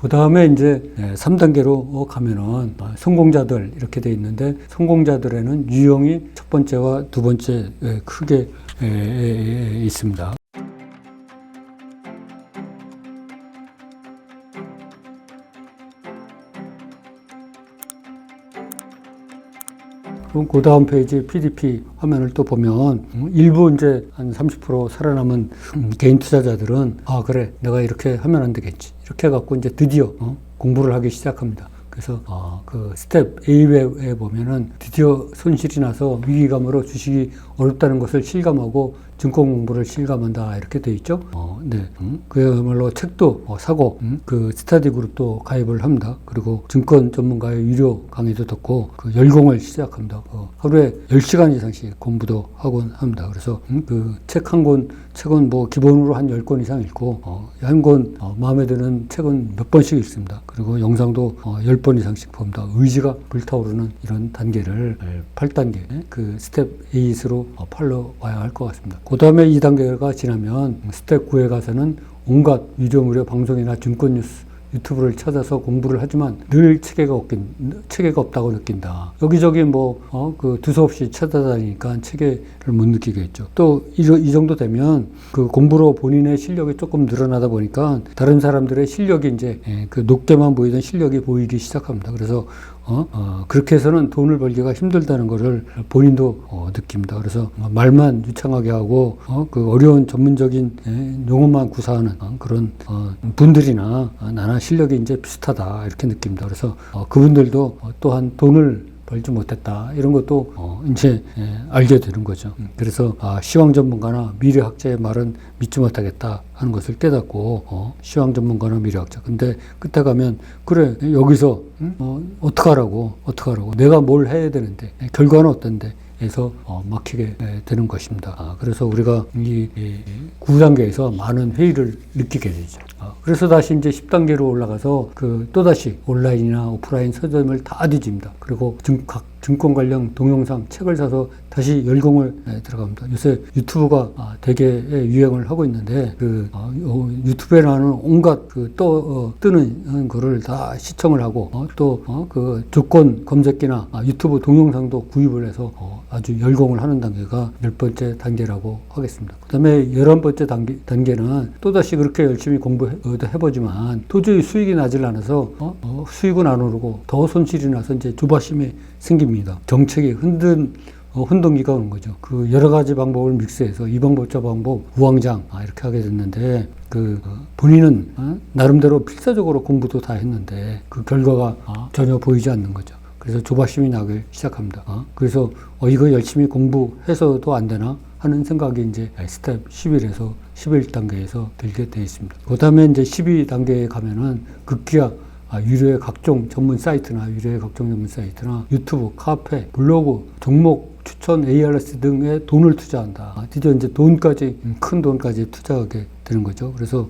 그 다음에 이제 3단계로 가면은 성공자들 이렇게 돼 있는데, 성공자들에는 유형이 첫 번째와 두 번째 크게 있습니다. 그럼 그 다음 페이지 PDP 화면을 또 보면 일부 이제 한 30% 살아남은 개인 투자자들은 그래 내가 이렇게 하면 안 되겠지 이렇게 해갖고 이제 드디어 공부를 하기 시작합니다. 그래서 그 스텝 A에 보면은 드디어 손실이 나서 위기감으로 주식이 어렵다는 것을 실감하고 증권 공부를 실감한다 이렇게 돼 있죠. 네. 그야말로 책도 사고 그 스터디 그룹도 가입을 합니다. 그리고 증권 전문가의 유료 강의도 듣고 그 열공을 시작합니다. 하루에 10시간 이상씩 공부도 하곤 합니다. 그래서 그 책 한 권, 책은 뭐 기본으로 한 10권 이상 읽고 한 권 마음에 드는 책은 몇 번씩 읽습니다. 그리고 영상도 10번 이상씩 봅니다. 의지가 불타오르는 이런 단계를 8단계 그 스텝 8으로 팔러 와야 할 것 같습니다. 그 다음에 2단계가 지나면 스텝 9에 가서는 온갖 유료 무료 방송이나 증권 뉴스 유튜브를 찾아서 공부를 하지만 늘 체계가 없다고 느낀다. 여기저기 그 두서없이 찾아다니니까 체계를 못 느끼겠죠. 또 이 정도 되면 그 공부로 본인의 실력이 조금 늘어나다 보니까 다른 사람들의 실력이 이제 그 높게만 보이던 실력이 보이기 시작합니다. 그래서 그렇게 해서는 돈을 벌기가 힘들다는 것을 본인도 느낍니다. 그래서 말만 유창하게 하고 그 어려운 전문적인 용어만 구사하는 그런 분들이나 나나 실력이 이제 비슷하다 이렇게 느낍니다. 그래서 그분들도 또한 돈을 벌지 못했다 이런 것도 이제 알게 되는 거죠. 그래서 시황 전문가나 미래학자의 말은 믿지 못하겠다 하는 것을 깨닫고 시황 전문가나 미래학자 근데 끝에 가면 그래 여기서 어떡하라고 내가 뭘 해야 되는데 결과는 어떤데 에서 막히게 되는 것입니다. 그래서 우리가 이 9단계에서 많은 회의를 느끼게 되죠. 그래서 다시 이제 10단계로 올라가서 또다시 온라인이나 오프라인 서점을 다 뒤집니다. 그리고 각 증권 관련 동영상 책을 사서 다시 열공을 들어갑니다. 요새 유튜브가 되게 유행을 하고 있는데 유튜브에 나오는 온갖 뜨는 거를 다 시청을 하고 그 조건 검색기나 유튜브 동영상도 구입을 해서 아주 열공을 하는 단계가 10번째 단계라고 하겠습니다. 그 다음에 11번째 단계는 또다시 그렇게 열심히 공부해보지만 도저히 수익이 나질 않아서 수익은 안 오르고 더 손실이 나서 이제 조바심이 생깁니다. 정책이 혼동기가 오는 거죠. 그 여러 가지 방법을 믹스해서 이 방법 저 방법 우왕좌왕 이렇게 하게 됐는데 본인은 나름대로 필사적으로 공부도 다 했는데 그 결과가 전혀 보이지 않는 거죠. 그래서 조바심이 나기 시작합니다. 그래서 이거 열심히 공부해서도 안 되나 하는 생각이 이제 스텝 11에서 11단계에서 들게 되어 있습니다. 그 다음에 이제 12단계에 가면은 급기야 유료의 각종 전문 사이트나 유튜브, 카페, 블로그, 종목 추천 ARS 등에 돈을 투자한다. 드디어 이제 큰 돈까지 투자하게 되는 거죠. 그래서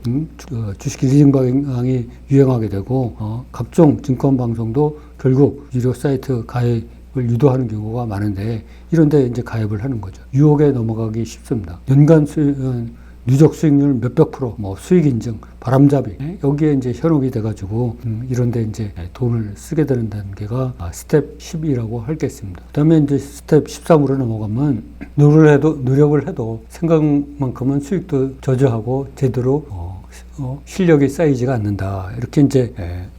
주식 리딩 방향이 유행하게 되고 각종 증권 방송도 결국 유료 사이트 가입을 유도하는 경우가 많은데 이런데 이제 가입을 하는 거죠. 유혹에 넘어가기 쉽습니다. 연간 누적 수익률 몇백 프로, 수익 인증, 바람잡이 여기에 이제 현혹이 돼가지고 이런데 이제 돈을 쓰게 되는 단계가 스텝 12라고 하겠습니다. 그다음에 이제 스텝 13으로 넘어가면 노력을 해도 생각만큼은 수익도 저조하고 제대로 실력이 쌓이지가 않는다. 이렇게 이제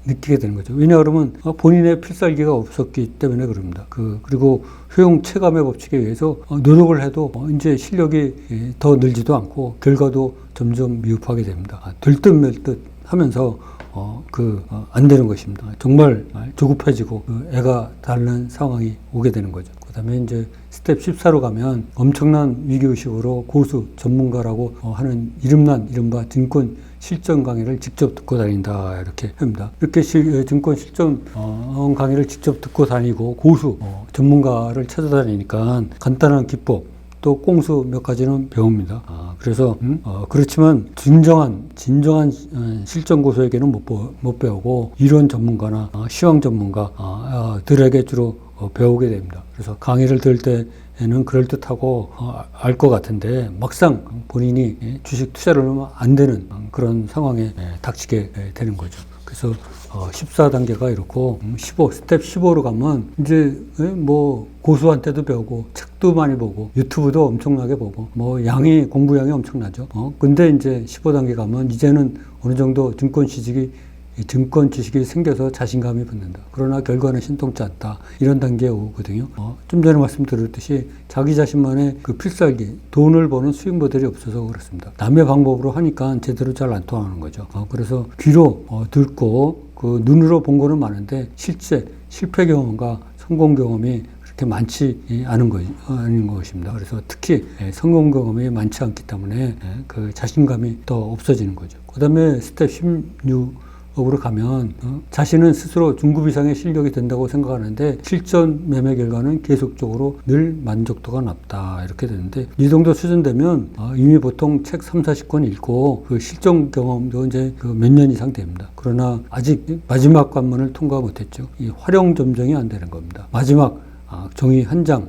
느끼게 되는 거죠. 왜냐하면 본인의 필살기가 없었기 때문에 그럽니다. 그리고 효용 체감의 법칙에 의해서 노력을 해도 이제 실력이 더 늘지도 않고 결과도 점점 미흡하게 됩니다. 들뜬 말듯 하면서 안 되는 것입니다. 정말 조급해지고 애가 닳는 상황이 오게 되는 거죠. 그 다음에 이제 스텝 14로 가면 엄청난 위기의식으로 고수 전문가라고 하는 이른바 증권 실전 강의를 직접 듣고 다닌다 이렇게 합니다. 이렇게 증권 실전 강의를 직접 듣고 다니고 고수 전문가를 찾아다니니까 간단한 기법 또 꽁수 몇 가지는 배웁니다. 그래서 그렇지만 진정한 실전 고수에게는 못 배우고 이론 전문가나 시황 전문가들에게 주로 배우게 됩니다. 그래서 강의를 들을 때에는 그럴듯하고 알 것 같은데 막상 본인이 주식 투자를 하면 안 되는 그런 상황에 닥치게 되는 거죠. 그래서 14단계가 이렇고 15 스텝 15로 가면 이제 뭐 고수한테도 배우고 책도 많이 보고 유튜브도 엄청나게 보고 뭐 공부 양이 엄청나죠. 근데 이제 15단계 가면 이제는 어느 정도 증권 지식이 생겨서 자신감이 붙는다. 그러나 결과는 신통치 않다. 이런 단계에 오거든요. 좀 전에 말씀드렸듯이 자기 자신만의 그 필살기, 돈을 버는 수익 모델이 없어서 그렇습니다. 남의 방법으로 하니까 제대로 잘 안 통하는 거죠. 그래서 귀로 듣고 그 눈으로 본 거는 많은데 실제 실패 경험과 성공 경험이 그렇게 많지 않은 것입니다. 그래서 특히 성공 경험이 많지 않기 때문에 그 자신감이 더 없어지는 거죠. 그 다음에 스텝 16으로 가면 자신은 스스로 중급 이상의 실력이 된다고 생각하는데 실전 매매 결과는 계속적으로 늘 만족도가 낮다 이렇게 되는데 이 정도 수준 되면 이미 보통 책 3, 40권 읽고 그 실전 경험도 이제 그 몇 년 이상 됩니다. 그러나 아직 마지막 관문을 통과 못했죠. 이 활용 점정이 안 되는 겁니다. 마지막 종이 한 장,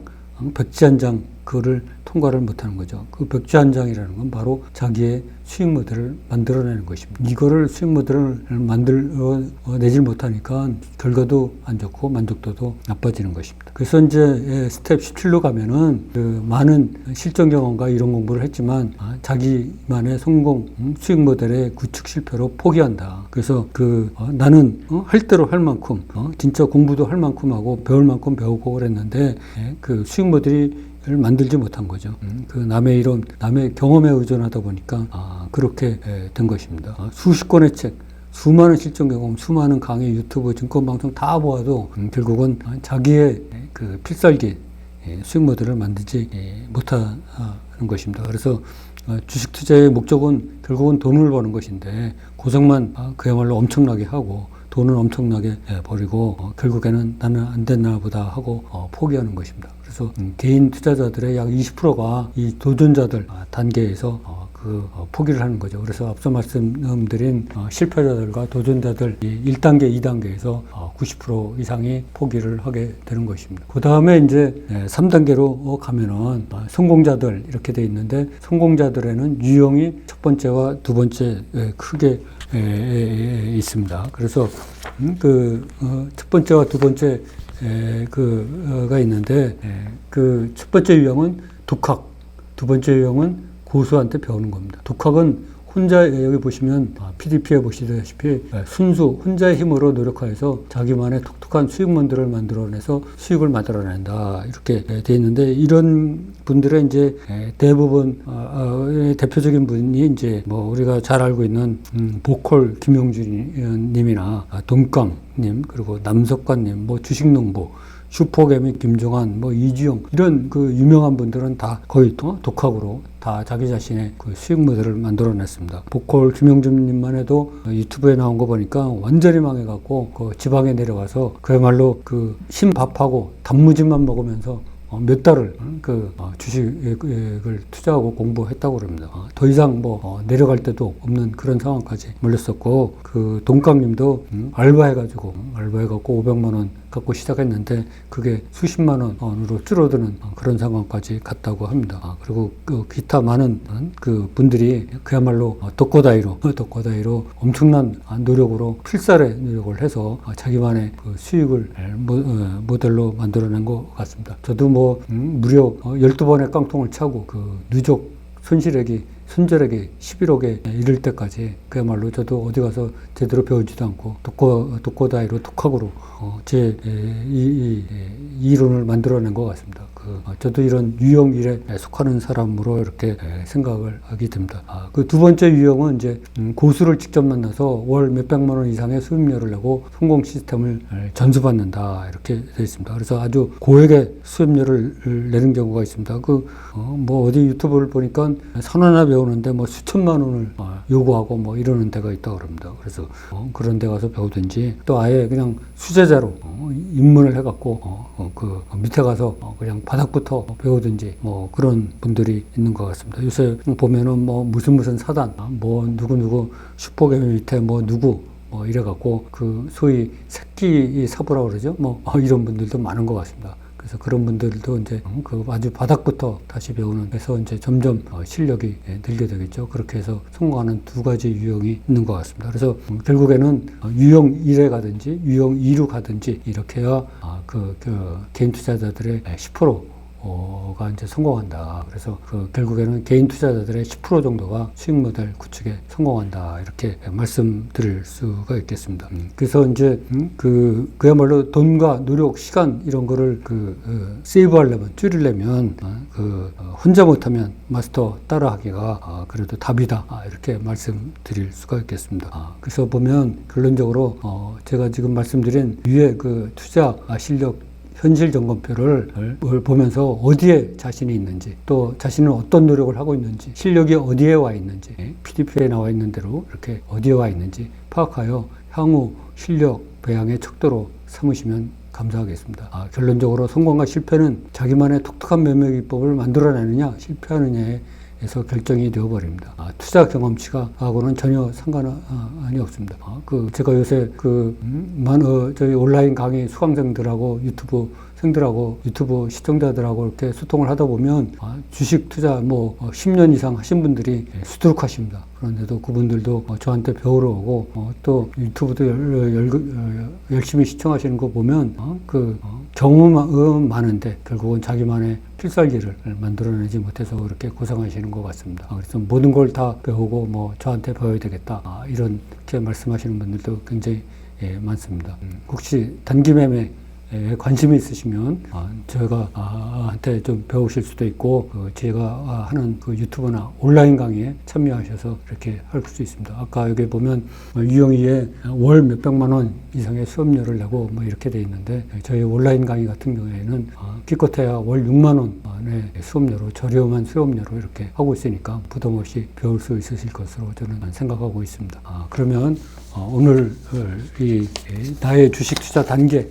백지 한 장 그거를 통과를 못하는 거죠. 그 백지 한 장이라는 건 바로 자기의 수익 모델을 만들어내는 것입니다. 이거를 수익 모델을 만들어내질 못하니까 결과도 안 좋고 만족도도 나빠지는 것입니다. 그래서 이제 스텝 17로 가면은 그 많은 실전 경험과 이런 공부를 했지만 자기만의 성공 수익 모델의 구축 실패로 포기한다. 그래서 나는 할 대로 할 만큼 진짜 공부도 할 만큼 하고 배울 만큼 배우고 그랬는데 그 수익 모델이 만들지 못한 거죠. 그 남의 이론, 남의 경험에 의존하다 보니까 그렇게 된 것입니다. 수십 권의 책, 수많은 실전 경험, 수많은 강의, 유튜브, 증권 방송 다 보아도 결국은 자기의 그 필살기 수익 모델을 만들지 못하는 것입니다. 그래서 주식 투자의 목적은 결국은 돈을 버는 것인데 고생만 그야말로 엄청나게 하고 돈은 엄청나게 버리고 결국에는 나는 안 됐나 보다 하고 포기하는 것입니다. 그래서 개인 투자자들의 약 20%가 이 도전자들 단계에서 포기를 하는 거죠. 그래서 앞서 말씀드린 실패자들과 도전자들 1단계, 2단계에서 90% 이상이 포기를 하게 되는 것입니다. 그 다음에 이제 3단계로 가면은 성공자들 이렇게 돼 있는데 성공자들에는 유형이 첫 번째와 두 번째 크게 있습니다. 그래서 첫 번째와 두 번째 가 있는데 그 첫 번째 유형은 독학, 두 번째 유형은 고수한테 배우는 겁니다. 독학은 혼자 여기 보시면 PDP에 보시다시피 순수 혼자의 힘으로 노력하여서 자기만의 독특한 수익 모델을 만들어내서 수익을 만들어낸다 이렇게 돼 있는데 이런 분들의 이제 대부분 대표적인 분이 이제 뭐 우리가 잘 알고 있는 보컬 김용준 님이나 돈깡님 그리고 남석관님 뭐 주식농부 슈퍼개미 김종환, 뭐 이주영 이런 그 유명한 분들은 다 거의 독학으로 다 자기 자신의 그 수익 모델을 만들어냈습니다. 보컬 김용준님만 해도 유튜브에 나온 거 보니까 완전히 망해갖고 그 지방에 내려가서 그야말로 그 신밥하고 단무지만 먹으면서 몇 달을 주식을 투자하고 공부했다고 그럽니다. 더 이상 내려갈 데도 없는 그런 상황까지 몰렸었고 그 동강님도 알바해갖고 500만 원 갖고 시작했는데 그게 수십만 원으로 줄어드는 그런 상황까지 갔다고 합니다. 그리고 그 기타 많은 그 분들이 그야말로 독고다이로 엄청난 노력으로 필살의 노력을 해서 자기만의 그 수익을 모델로 만들어낸 것 같습니다. 저도 무려 12번의 깡통을 차고 그 누적 손실액이 11억에 이를 때까지 그야말로 저도 어디 가서 제대로 배우지도 않고 독고다이로 독학으로 제 이론을 만들어낸 것 같습니다. 저도 이런 유형 1에 속하는 사람으로 이렇게 생각을 하게 됩니다. 그 두 번째 유형은 이제 고수를 직접 만나서 월 몇백만 원 이상의 수입료를 내고 성공 시스템을 전수받는다 이렇게 되어 있습니다. 그래서 아주 고액의 수입료를 내는 경우가 있습니다. 어디 유튜브를 보니까 선 하나 배우는데 수천만 원을 요구하고 이러는 데가 있다고 그럽니다. 그래서 그런 데 가서 배우든지 또 아예 그냥 수제자로 입문을 해갖고 그 밑에 가서 그냥 바닥부터 배우든지 그런 분들이 있는 것 같습니다. 요새 보면은 무슨 사단 누구 슈퍼개미 밑에 누구 이래갖고 그 소위 새끼 사부라고 그러죠. 이런 분들도 많은 것 같습니다. 그래서 그런 분들도 이제 그 아주 바닥부터 다시 배우는, 그래서 이제 점점 실력이 늘게 되겠죠. 그렇게 해서 성공하는 두 가지 유형이 있는 것 같습니다. 그래서 결국에는 유형 1에 가든지 유형 2로 가든지 이렇게 해야 그 개인 투자자들의 10%가 이제 성공한다. 그래서 그 결국에는 개인 투자자들의 10% 정도가 수익 모델 구축에 성공한다. 이렇게 말씀드릴 수가 있겠습니다. 그래서 이제 그야말로 돈과 노력, 시간 이런 거를 세이브하려면, 줄이려면 혼자 못하면 마스터 따라하기가 그래도 답이다. 이렇게 말씀드릴 수가 있겠습니다. 그래서 보면 결론적으로 제가 지금 말씀드린 위에 그 투자 실력 현실 점검표를 보면서 어디에 자신이 있는지, 또 자신은 어떤 노력을 하고 있는지, 실력이 어디에 와 있는지, PDF에 나와 있는 대로 이렇게 어디에 와 있는지 파악하여 향후 실력 배양의 척도로 삼으시면 감사하겠습니다. 결론적으로 성공과 실패는 자기만의 독특한 매매 기법을 만들어내느냐 실패하느냐에서 결정이 되어버립니다. 투자 경험치가 하고는 전혀 상관이 없습니다. 제가 요새 저희 온라인 강의 수강생들하고 유튜브 시청자들하고 이렇게 소통을 하다 보면 주식 투자 10년 이상 하신 분들이 수두룩하십니다. 그런데도 그분들도 저한테 배우러 오고 또 유튜브도 열심히 시청하시는 거 보면 경험은 많은데 결국은 자기만의 필살기를 만들어내지 못해서 그렇게 고생하시는 것 같습니다. 그래서 모든 걸 다 배우고 저한테 배워야 되겠다 이렇게 말씀하시는 분들도 굉장히 많습니다. 혹시 단기 매매 관심이 있으시면 제가 한테 좀 배우실 수도 있고 제가 하는 유튜브나 온라인 강의에 참여하셔서 이렇게 할 수 있습니다. 아까 여기 보면 유형이에 월 몇백만 원 이상의 수업료를 내고 이렇게 돼 있는데 저희 온라인 강의 같은 경우에는 기껏해야 월 6만 원의 수업료로, 저렴한 수업료로 이렇게 하고 있으니까 부담 없이 배울 수 있으실 것으로 저는 생각하고 있습니다. 그러면 오늘 나의 주식 투자 단계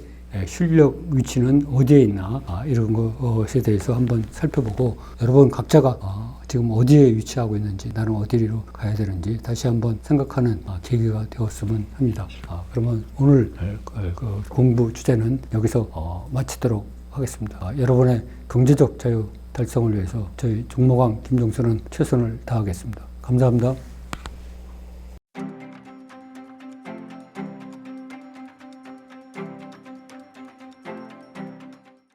실력 위치는 어디에 있나 이런 것에 대해서 한번 살펴보고 여러분 각자가 지금 어디에 위치하고 있는지, 나는 어디로 가야 되는지 다시 한번 생각하는 계기가 되었으면 합니다. 그러면 오늘 공부 주제는 여기서 마치도록 하겠습니다. 여러분의 경제적 자유 달성을 위해서 저희 종목왕 김종수는 최선을 다하겠습니다. 감사합니다.